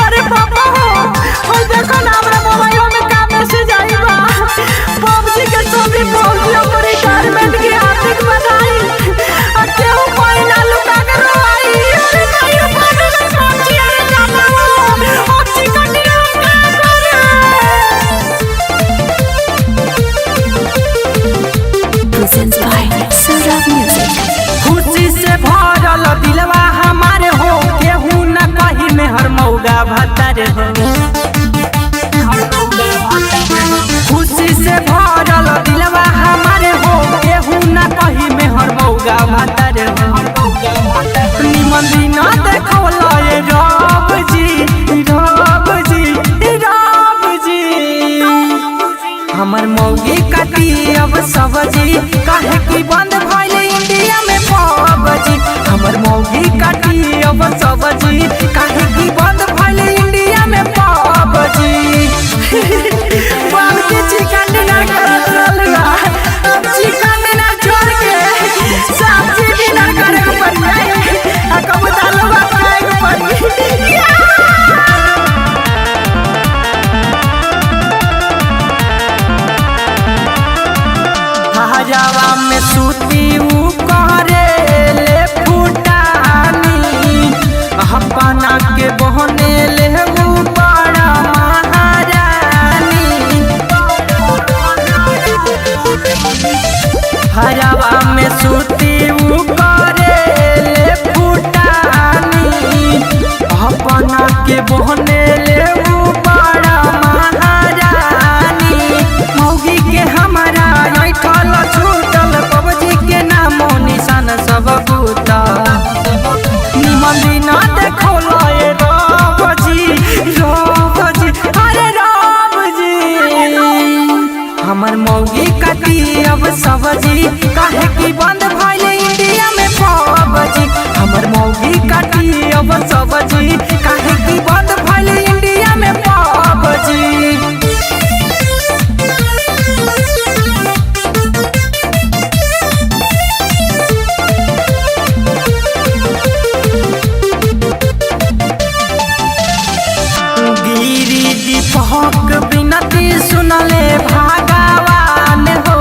अरे पापा हो और देखो ना हमरा मोबाइल में का मैसेज आई बा। पबजी के सभी फौजियों को रिटायरमेंट की हार्दिक बधाई। और केहू कोई ना लुका के रोई। अरे भाई पानी में पहुंची अरे जाना वो और चिकन डिनर का करे। Presents by Sarab Music। खुशी से भरल दिलवा हमारे हो केहू न कही में हर मौगा भतर हो। खुशी से भरल दिलवा हमारे हो केहू न कही में हर मौगा भतर हो। निमन दिन देखो लए रब जी रब जी रब जी। हमर मौगी काटी अब सब्जी काहे की बंद भइल इंडिया में पबजी। हमर मौगी काटी अब सब्जी काहे की बंद भइल इंडिया में पबजी। बाबूजी चिकन डिनर करत रहलुआ चिकन डिनर छोड़ के सब्जी डिनर करे के पड़ी। आ कब दाल भात खाए के पड़ी। हजावा में सूती ऊ करे ले फुटानी अपना के बहने ले ऊ बड़ा महारानी। हजावा में सूती ऊ करे ले फुटानी अपना के बहने ले ऊ बड़ा महारानी। मौगी के हमारा ऐठल छूटल पबजी के नामो निशान सब बूता। निमन दिन देखो लए रब जी अरे रब जी। हमर मौगी काटी अब सब्जी काहे की बंद भइल इंडिया में पबजी। हमर मौगी काटी अब सब्जी काहे की बंद भइल इंडिया में पबजी। दीपक बिनती सुनले भगवान हो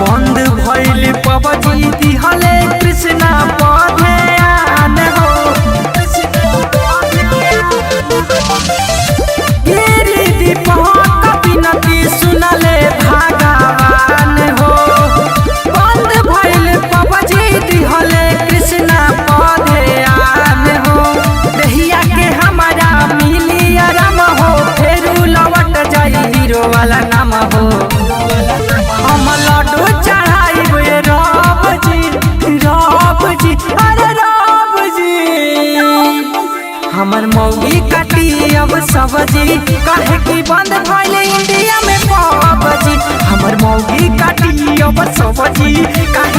बंद भइल पबजी दिहले कृष्णा पधयान हो। गिरी दीपक बिनती सुनले भगवान हो बंद भइल पबजी दिहले कृष्णा पधयान हो। दहिया के हमारा मिली आराम हो फेरू लौट जाई हीरो वाला नाम हो। हम लड्डू चढ़ाई रब जी अरे रब जी। हमर मौगी काटी अब सब्जी काहे की बंद भइल इंडिया में पबजी। हमर मौगी काटी अब सब्जी काहे